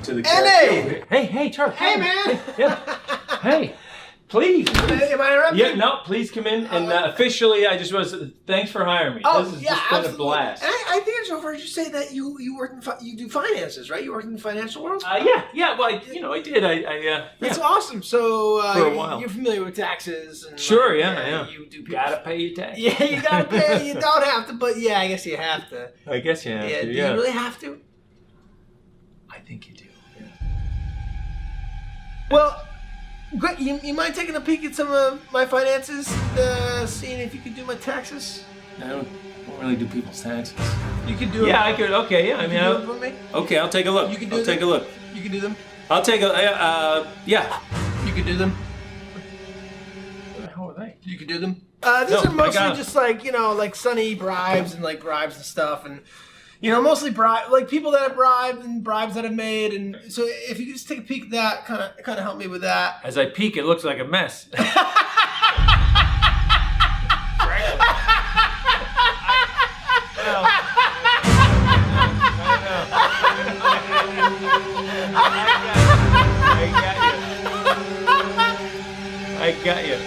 to the N.A. Hey, Charlie. Hey, man. Hey, please. Am I interrupting? Yeah, no, please come in. And officially, I just want to say thanks for hiring me. This has just been a blast. And I think it's over. You say that you work you do finances, right? You work in the financial world. Yeah. Well, I did. That's awesome. So for a while. You're familiar with taxes. And, sure. Yeah. You do. Gotta pay your tax. Yeah, you gotta pay. You don't have to, but yeah, I guess you have to. I guess you have to. Do you really have to? I think you do. Yeah. Well. Great. You mind taking a peek at some of my finances, seeing if you could do my taxes? I don't really do people's taxes. You can do it. Yeah, I could. Okay, yeah. Do it for me? Okay, I'll take a look. You can do I'll take a look. You can do them. I'll take a. Yeah. You can do them. What the hell are they? You can do them. These are mostly just like Sunny bribes and bribes and stuff, and mostly people that have bribed and bribes that I've made, and so if you could just take a peek at that, kind of help me with that. As I peek, it looks like a mess. I got you.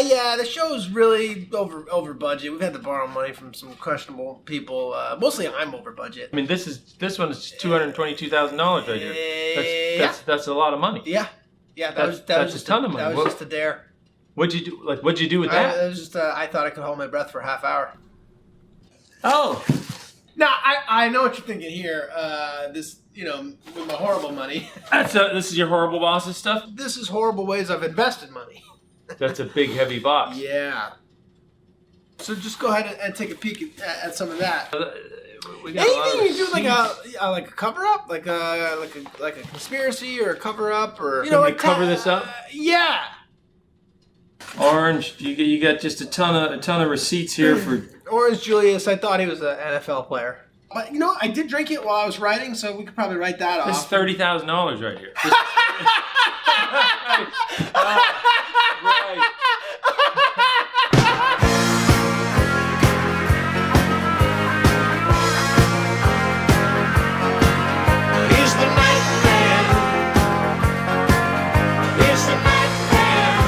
Yeah, the show's really over budget. We've had to borrow money from some questionable people. Mostly I'm over budget. I mean, this one is $222,000 right here. That's a lot of money. Yeah, that was just a ton of money. That was just a dare. What'd you do? What'd you do with that? It was just I thought I could hold my breath for a half hour. Oh. Now I know what you're thinking here. This with my horrible money. This is your horrible boss's stuff. This is horrible ways I've invested money. That's a big, heavy box. Yeah. So just go ahead and take a peek at some of that. Anything you do like a cover up, like a conspiracy or a cover up, or cover this up. Yeah. Orange, you got just a ton of receipts here for Orange Julius. I thought he was an NFL player. But I did drink it while I was writing, so we could probably write that off. This is $30,000 right here. Right. He's the night man. He's the night man.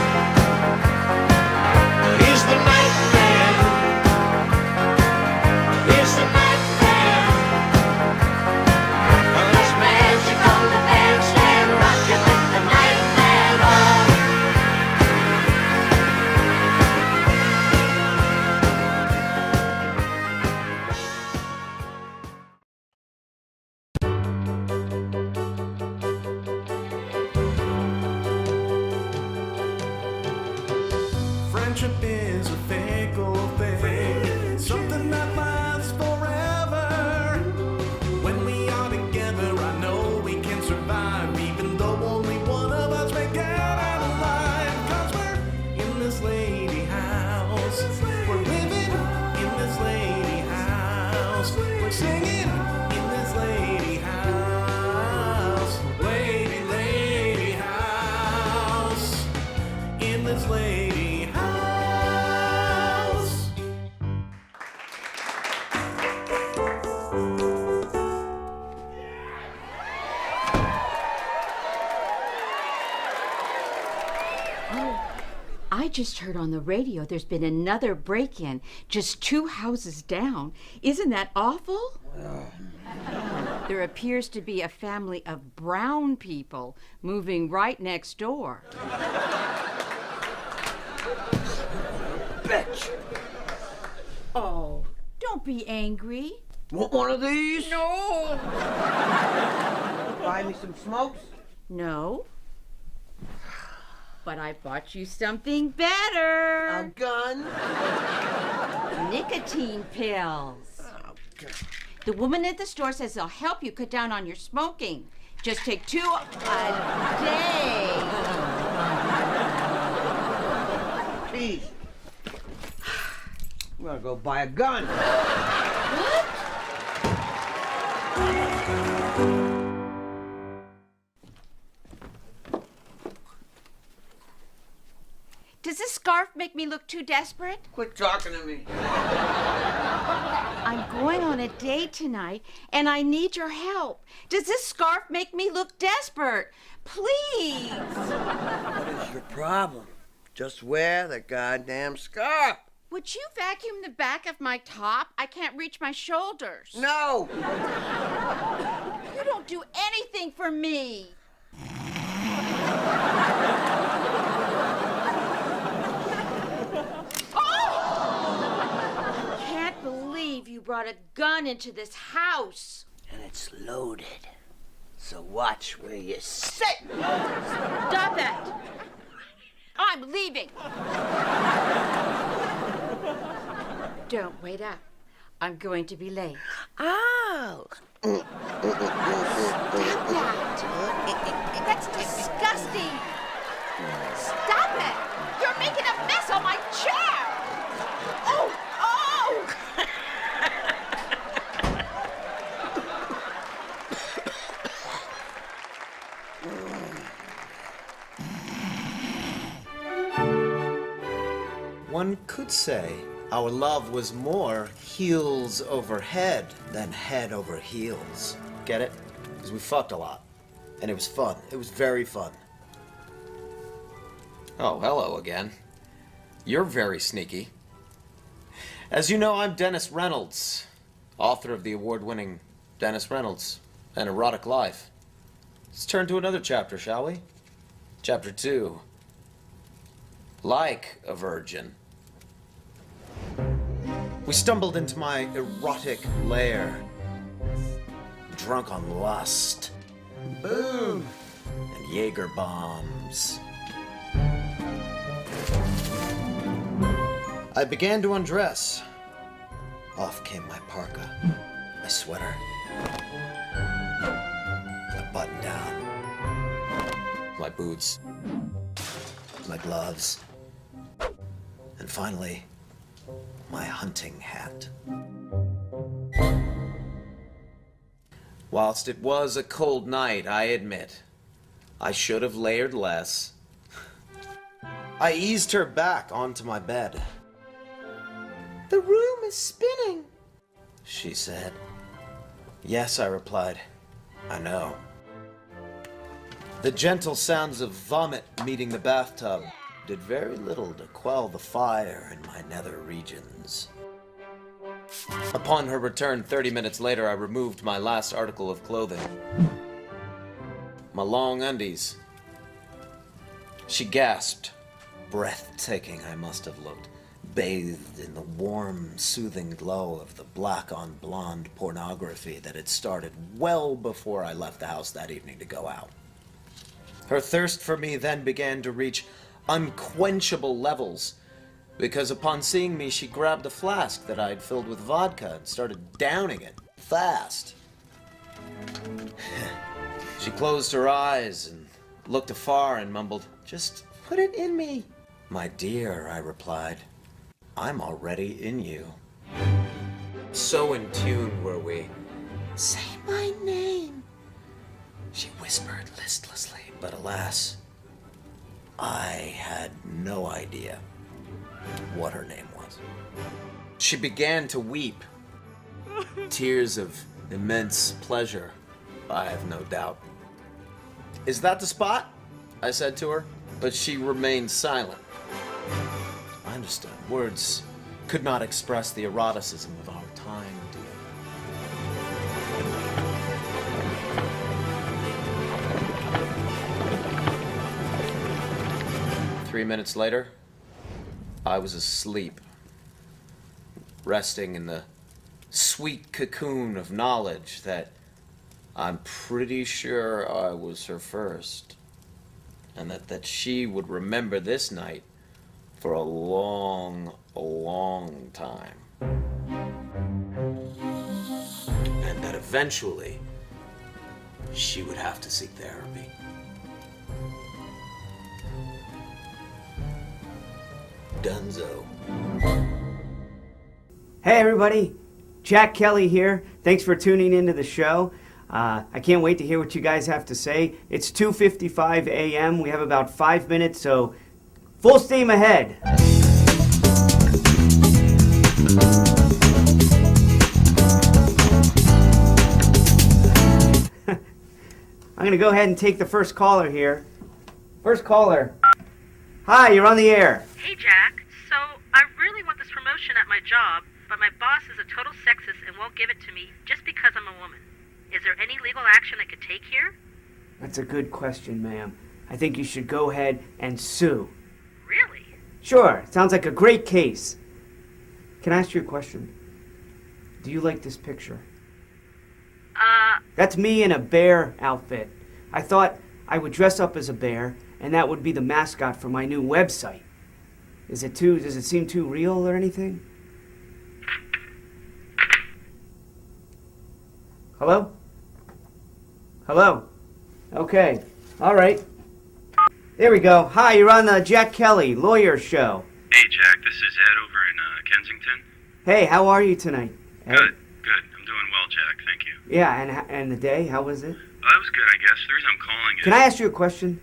He's the night man. He's the night man. There's magic on the bandstand, rocking with the night man on. Friendship is a fickle thing, something that lasts forever. When we are together, I know we can survive, even though only one of us may get out alive. 'Cause we're in this lady house, we're living in this lady house, we're singing in this lady house, lady house, in this lady house. I just heard on the radio there's been another break-in just 2 houses down. Isn't that awful? There appears to be a family of brown people moving right next door. Bitch. Oh, don't be angry. Want one of these? No. Buy me some smokes? No. But I bought you something better. A gun? Nicotine pills. Oh, God. The woman at the store says they'll help you cut down on your smoking. Just take 2 a day. Please. I'm gonna go buy a gun. What? Does this scarf make me look too desperate? Quit talking to me. I'm going on a date tonight, and I need your help. Does this scarf make me look desperate? Please. What is your problem? Just wear the goddamn scarf. Would you vacuum the back of my top? I can't reach my shoulders. No. You don't do anything for me. Oh! Can't believe you brought a gun into this house. And it's loaded. So watch where you sit. Stop that. I'm leaving. Don't wait up. I'm going to be late. Oh. Stop that. That's disgusting. Stop it. You're making a mess on my chair. Oh, oh. One could say our love was more heels over head than head over heels. Get it? Because we fucked a lot. And it was fun. It was very fun. Oh, hello again. You're very sneaky. As you know, I'm Dennis Reynolds, author of the award-winning Dennis Reynolds, An Erotic Life. Let's turn to another chapter, shall we? Chapter 2. Like a virgin. We stumbled into my erotic lair, drunk on lust, boom, and Jaeger bombs. I began to undress. Off came my parka, my sweater, my button down, my boots, my gloves, and finally, my hunting hat. Whilst it was a cold night, I admit, I should have layered less. I eased her back onto my bed. "The room is spinning," she said. "Yes," I replied. "I know." The gentle sounds of vomit meeting the bathtub did very little to quell the fire in my nether regions. Upon her return 30 minutes later, I removed my last article of clothing. My long undies. She gasped. Breathtaking I must have looked, bathed in the warm, soothing glow of the black-on-blonde pornography that had started well before I left the house that evening to go out. Her thirst for me then began to reach unquenchable levels, because upon seeing me, she grabbed a flask that I had filled with vodka and started downing it fast. She closed her eyes and looked afar and mumbled, "Just put it in me." "My dear," I replied, "I'm already in you." So in tune were we. "Say my name," she whispered listlessly, but alas, I had no idea what her name was. She began to weep. Tears of immense pleasure, I have no doubt. "Is that the spot?" I said to her, but she remained silent. I understood. Words could not express the eroticism of our time, dear. 3 minutes later, I was asleep, resting in the sweet cocoon of knowledge that I'm pretty sure I was her first, and that she would remember this night for a long time. And that eventually, she would have to seek therapy. Dunzo. Hey everybody, Jack Kelly here. Thanks for tuning into the show. I can't wait to hear what you guys have to say. It's 2:55 a.m. We have about 5 minutes, so full steam ahead. I'm gonna go ahead and take the first caller here. First caller. Hi, you're on the air. Hey, Jack. So, I really want this promotion at my job, but my boss is a total sexist and won't give it to me just because I'm a woman. Is there any legal action I could take here? That's a good question, ma'am. I think you should go ahead and sue. Really? Sure, sounds like a great case. Can I ask you a question? Do you like this picture? That's me in a bear outfit. I thought I would dress up as a bear, and that would be the mascot for my new website. Does it seem too real or anything? Hello? Hello? Okay. All right. There we go. Hi, you're on the Jack Kelly Lawyer Show. Hey, Jack, this is Ed over in Kensington. Hey, how are you tonight? Ed? Good. I'm doing well, Jack. Thank you. Yeah, and the day, how was it? That was good, I guess. The reason I'm calling is... Can I ask you a question?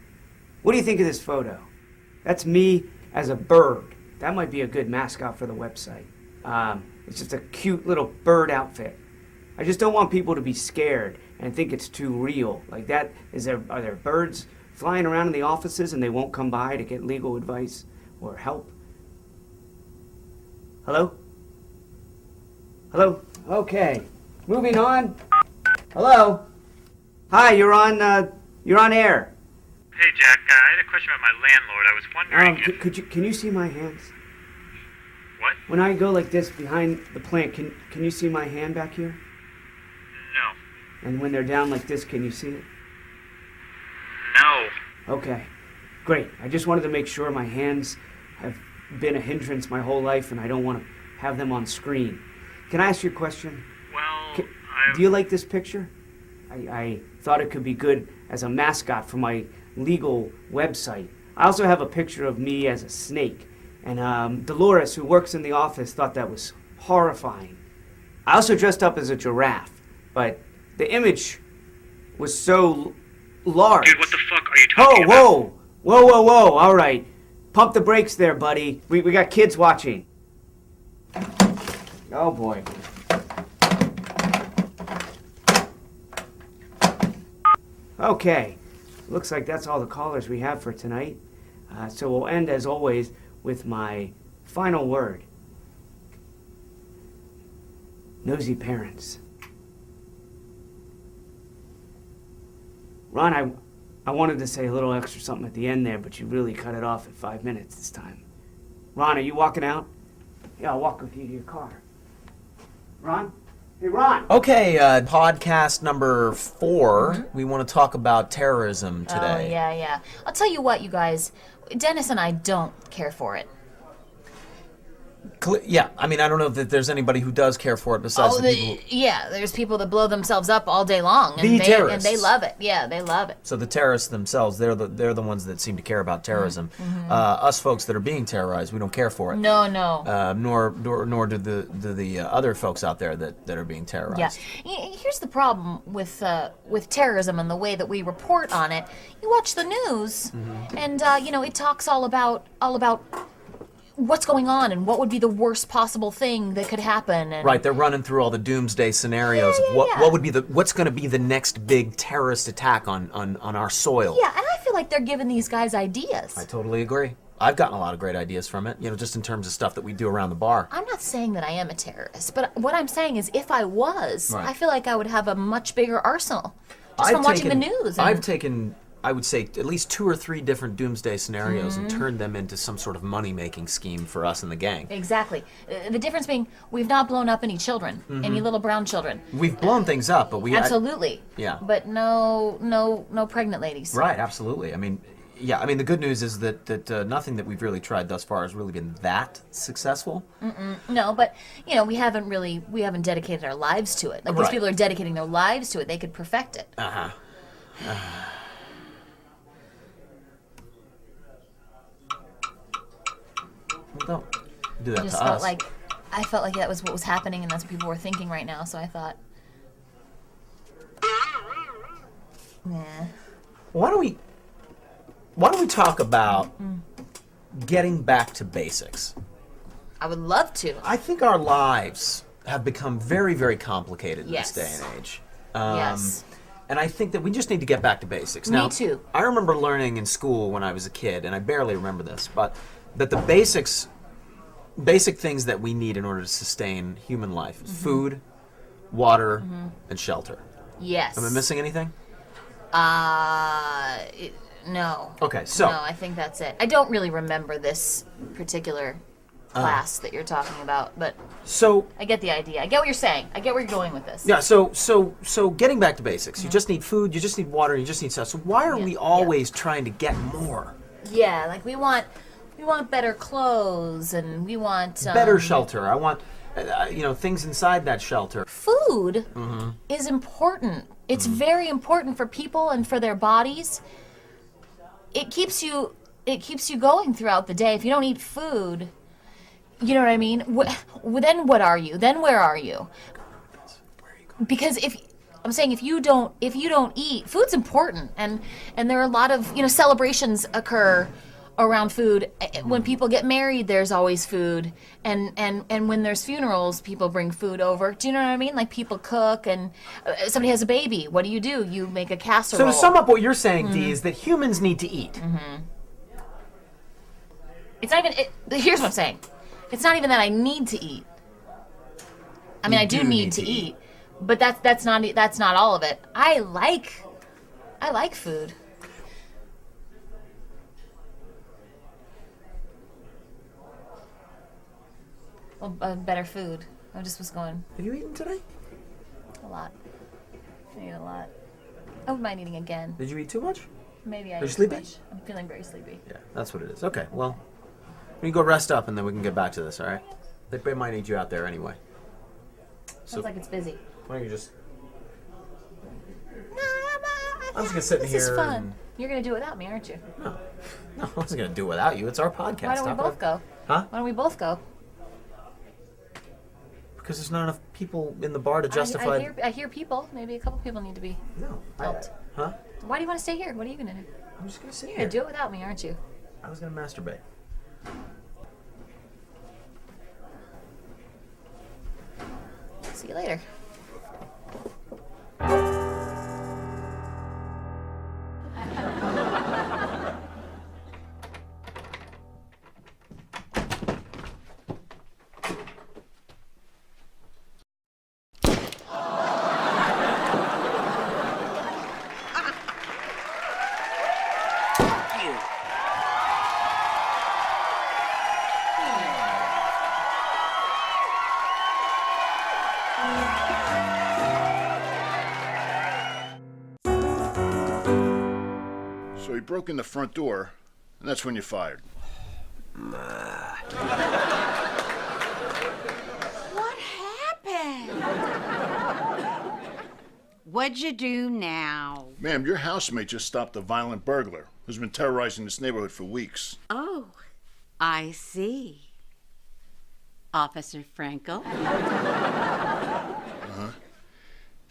What do you think of this photo? That's me as a bird. That might be a good mascot for the website. It's just a cute little bird outfit. I just don't want people to be scared and think it's too real. Like that, are there birds flying around in the offices and they won't come by to get legal advice or help? Hello? Hello? Okay. Moving on. Hello? Hi, you're on air. Hey, Jack, I had a question about my landlord. I was wondering if... Can you see my hands? What? When I go like this behind the plant, can you see my hand back here? No. And when they're down like this, can you see it? No. Okay, great. I just wanted to make sure. My hands have been a hindrance my whole life, and I don't want to have them on screen. Can I ask you a question? Well, Do you like this picture? I thought it could be good as a mascot for my legal website. I also have a picture of me as a snake, and Dolores, who works in the office, thought that was horrifying. I also dressed up as a giraffe, but the image was so large. Dude, what the fuck are you talking about? Whoa, all right. Pump the brakes there, buddy. We got kids watching. Oh, boy. Okay, looks like that's all the callers we have for tonight. So we'll end, as always, with my final word. Nosy parents. Ron, I wanted to say a little extra something at the end there, but you really cut it off at 5 minutes this time. Ron, are you walking out? Yeah, I'll walk with you to your car. Ron? Hey, Ron! Okay, podcast number 4. We want to talk about terrorism today. Oh, yeah. I'll tell you what, you guys. Dennis and I don't care for it. Yeah, I mean, I don't know that there's anybody who does care for it besides the people. Yeah, there's people that blow themselves up all day long, and terrorists. and they love it. Yeah, they love it. So the terrorists themselves, they're the ones that seem to care about terrorism. Us folks that are being terrorized, we don't care for it. No. Nor do the other folks out there that are being terrorized. Yeah. Here's the problem with terrorism and the way that we report on it. You watch the news, and it talks all about what's going on and what would be the worst possible thing that could happen. And right, they're running through all the doomsday scenarios. What would be what's going to be the next big terrorist attack on our soil? Yeah, and I feel like they're giving these guys ideas. I totally agree. I've gotten a lot of great ideas from it, just in terms of stuff that we do around the bar. I'm not saying that I am a terrorist, but what I'm saying is if I was, right. I feel like I would have a much bigger arsenal just from watching the news. I've taken, I would say, at least 2 or 3 different doomsday scenarios and turned them into some sort of money-making scheme for us and the gang. Exactly. The difference being we've not blown up any children, any little brown children. We've blown things up, but we... Absolutely. Yeah. But no pregnant ladies. Right, absolutely. I mean, the good news is that nothing that we've really tried thus far has really been that successful. No, but, we haven't dedicated our lives to it. Like, these people are dedicating their lives to it. They could perfect it. Uh-huh. Well, don't do that to us. I felt like that was what was happening, and that's what people were thinking right now. So I thought, yeah. Why don't we talk about getting back to basics? I would love to. I think our lives have become very, very complicated in this day and age. Yes. And I think that we just need to get back to basics. Me Now, too. I remember learning in school when I was a kid, and I barely remember this, but that the basic things that we need in order to sustain human life is food, water, and shelter. Yes. Am I missing anything? No. Okay, so. No, I think that's it. I don't really remember this particular class that you're talking about, but So. I get the idea. I get what you're saying. I get where you're going with this. Yeah, so getting back to basics, you just need food, you just need water, you just need stuff. So why are we always trying to get more? Yeah, like we want better clothes, and we want Better shelter. I want, things inside that shelter. Food is important. It's very important for people and for their bodies. It keeps you going throughout the day. If you don't eat food, you know what I mean? Then what are you? Then where are you? Because if you don't eat, food's important, and there are a lot of celebrations occur around food. When people get married, there's always food, and when there's funerals, people bring food over. Do you know what I mean? Like, people cook, and somebody has a baby. What do? You make a casserole. So to sum up what you're saying, Dee, is that humans need to eat. It's not even. Here's what I'm saying. It's not even that I need to eat. I mean, I do need to eat, but that's not all of it. I like food. Well, better food. I just was going. Have you eaten today? A lot. I ate a lot. I wouldn't mind eating again. Did you eat too much? Maybe I Are you ate sleepy? too much. I'm feeling very sleepy. Yeah, that's what it is. Okay, well, we can go rest up and then we can get back to this, all right? They might need you out there anyway. Sounds like it's busy. Why don't you just... I'm just going to sit in here. This is fun. And... You're going to do it without me, aren't you? No, I wasn't going to do it without you. It's our podcast. Why don't we both go? Huh? Why don't we both go? Because there's not enough people in the bar to justify... I hear people. Maybe a couple people need to be helped. Huh? Why do you want to stay here? What are you going to do? I'm just going to sit You're here. going to do it without me, aren't you? I was going to masturbate. See you later. So he broke in the front door, and that's when you fired. What happened? What'd you do now? Ma'am, your housemate just stopped a violent burglar who's been terrorizing this neighborhood for weeks. Oh, I see. Officer Frankel.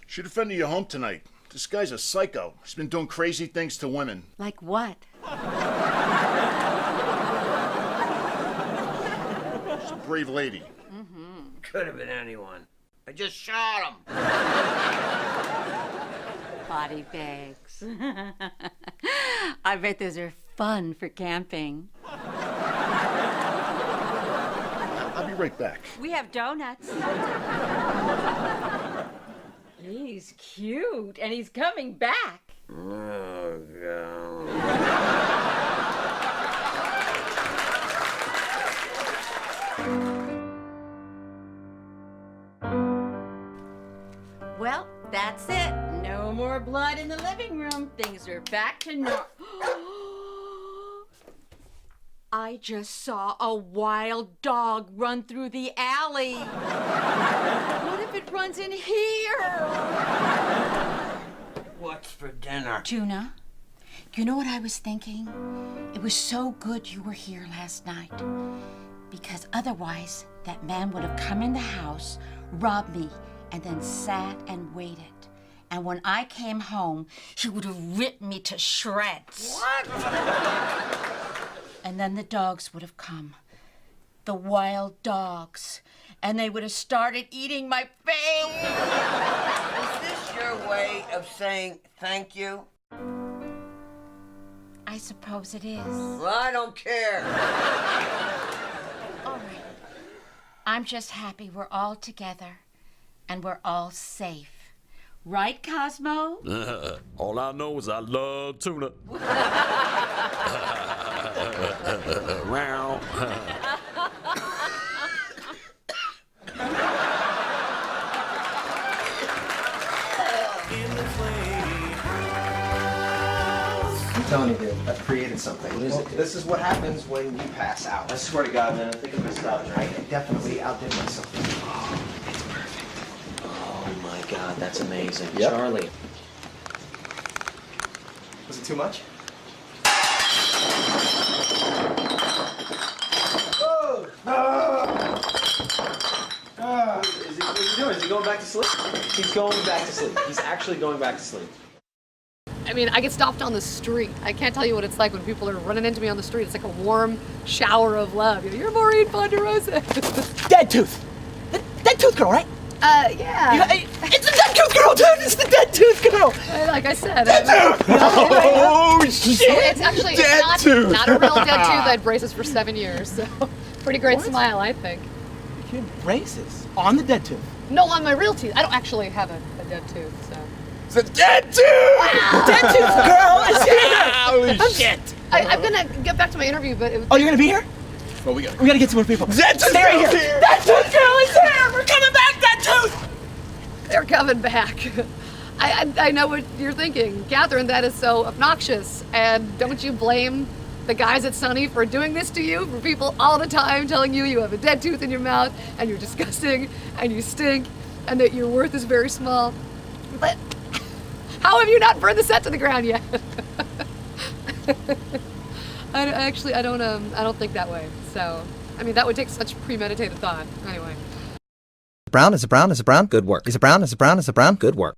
She defended your home tonight. This guy's a psycho. He's been doing crazy things to women. Like what? She's a brave lady. Could have been anyone. I just shot him. Body bags. I bet those are fun for camping. I'll be right back. We have donuts. He's cute, and he's coming back. Oh, God. Well, that's it. No more blood in the living room. Things are back to normal. I just saw a wild dog run through the alley. What if it runs in here? What's for dinner? Tuna, you know what I was thinking? It was so good you were here last night. Because otherwise, that man would have come in the house, robbed me, and then sat and waited. And when I came home, he would have ripped me to shreds. What? And then the dogs would have come. The wild dogs. And they would have started eating my face. Is this your their way of saying thank you? I suppose it is. Well, I don't care. All right. I'm just happy we're all together and we're all safe. Right, Cosmo? All I know is I love tuna. Wow. I'm telling you, dude, I've created something. What is it? This is what happens when you pass out. I swear to God, man, I think I'm gonna stop drinking. I definitely outdid myself. Oh, it's perfect. Oh my God, that's amazing. Yep. Charlie. Was it too much? What is he doing? Is he going back to sleep? He's going back to sleep. He's actually going back to sleep. I mean, I get stopped on the street. I can't tell you what it's like when people are running into me on the street. It's like a warm shower of love. You know, you're Maureen Ponderosa. Dead Tooth. Dead Tooth girl, right? Yeah. It's the Dead Tooth girl, dude. It's the Dead Tooth girl. Like I said. Dead Tooth. Oh shit! It's actually Dead not a real dead tooth. I had braces for 7 years, so pretty great smile, I think. You have braces on the Dead Tooth. No, on my real teeth. I don't actually have a dead tooth, so. It's a Dead Tooth. Wow. Dead Tooth girl is here. Holy shit! I'm gonna get back to my interview, but. Oh, you're gonna be here? Well, we gotta get some more people. Dead Tooth They're girl's here. here. Dead Tooth girl is here. We're coming back, Dead Tooth. They're coming back. I know what you're thinking. Catherine, that is so obnoxious. And don't you blame the guys at Sunny for doing this to you? For people all the time telling you you have a dead tooth in your mouth and you're disgusting and you stink and that your worth is very small. But how have you not burned the set to the ground yet? I don't think that way. So, I mean, that would take such premeditated thought. Anyway. Brown? Is it brown? Is it brown? Good work. Is it brown? Is it brown? Is it brown? Good work.